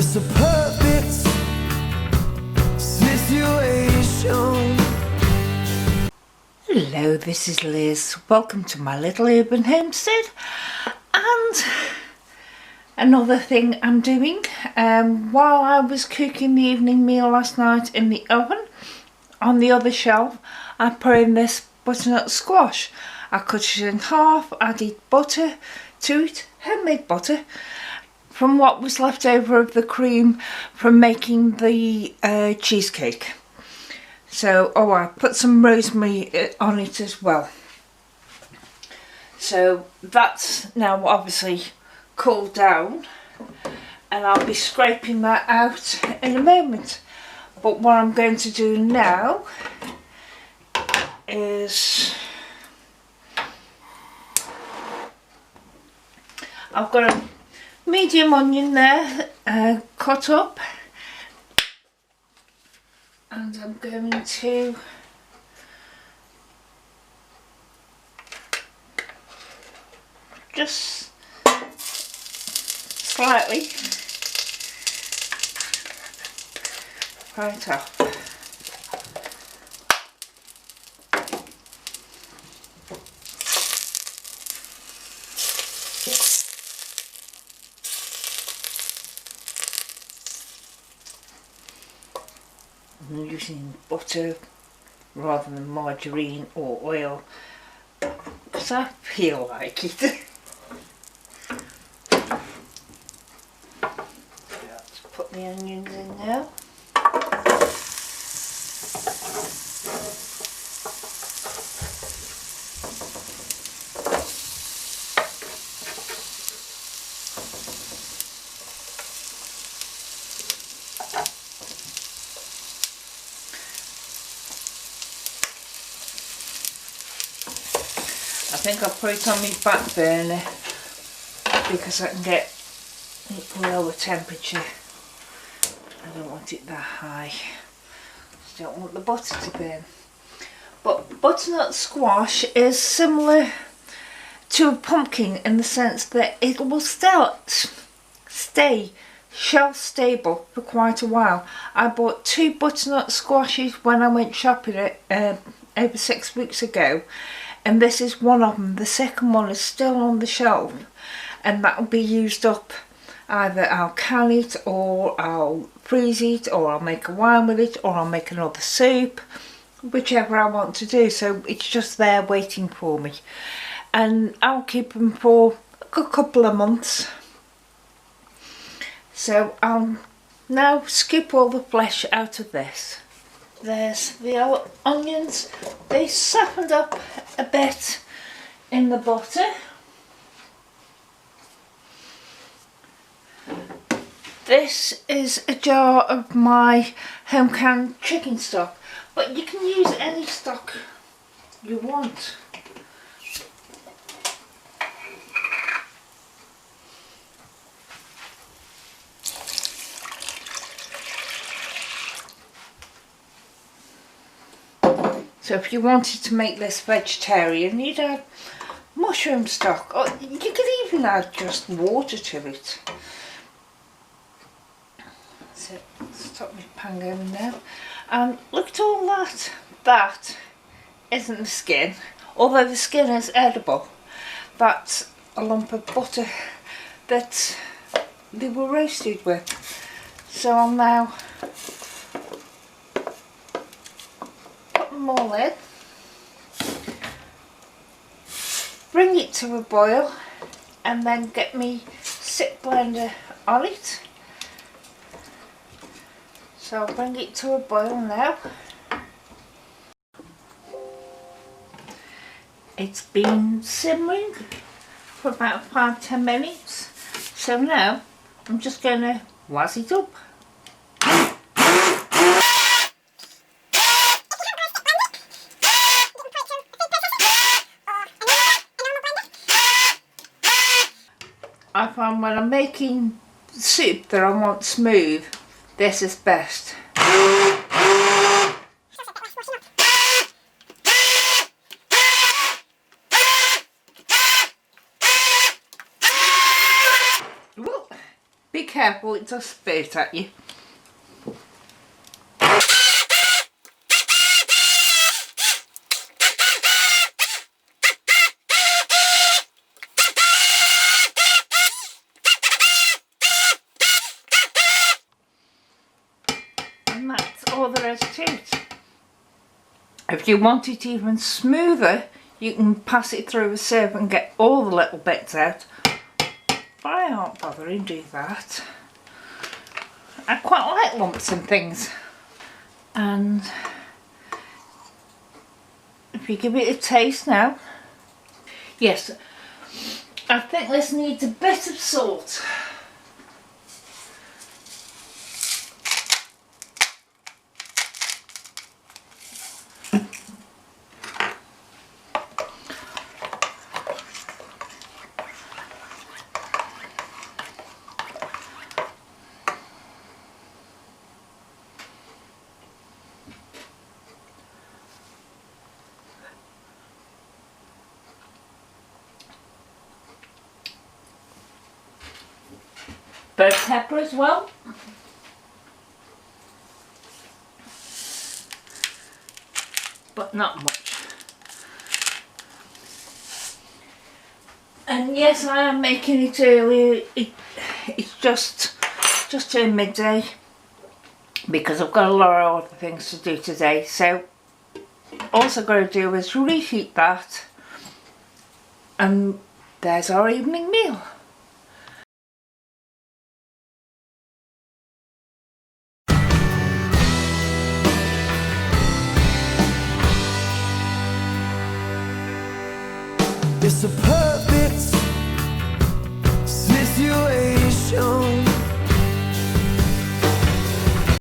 just a perfect situation. Hello, this is Liz. Welcome to my little urban homestead. And another thing I'm doing, while I was cooking the evening meal last night in the oven, on the other shelf, I put in this butternut squash. I cut it in half, added butter to it, homemade butter, from what was left over of the cream from making the cheesecake. So, I put some rosemary on it as well. So that's now obviously cooled down, and I'll be scraping that out in a moment. But what I'm going to do now is I've got a medium onion there cut up, and I'm going to just slightly fry it off. I'm using butter rather than margarine or oil because I feel like it. Let's put the onions in now. I think I'll put it on my back burner because I can get it lower temperature. I don't want it that high. Just don't want the butter to burn. But butternut squash is similar to a pumpkin in the sense that it will stay shelf stable for quite a while. I bought 2 butternut squashes when I went shopping over 6 weeks ago, and this is one of them. The second one is still on the shelf, and that will be used up. Either I'll can it, or I'll freeze it, or I'll make a wine with it, or I'll make another soup, whichever I want to do. So it's just there waiting for me, and I'll keep them for a couple of months. So I'll now skip all the flesh out of this. There's the onions. They softened up a bit in the butter. This is a jar of my home canned chicken stock, but you can use any stock you want. So if you wanted to make this vegetarian, you'd add mushroom stock, or you could even add just water to it. So stop my pan going now. And look at all that. That isn't the skin, although the skin is edible. That's a lump of butter that they were roasted with. So I'll now put them all in, bring it to a boil, and then get me sit blender on it. So I'll bring it to a boil now. It's been simmering for about 5-10 minutes. So now I'm just going to wazz it up. I find when I'm making soup that I want smooth, this is best. Be careful, it does spit at you. And that's all there is to it. If you want it even smoother, you can pass it through a sieve and get all the little bits out. But I aren't bothering do that. I quite like lumps and things. And if you give it a taste now. Yes, I think this needs a bit of salt. Bit of pepper as well. But not much. And yes, I am making it early. It's just turned midday because I've got a lot of other things to do today. So all I've got to do is reheat that, and there's our evening meal. It's a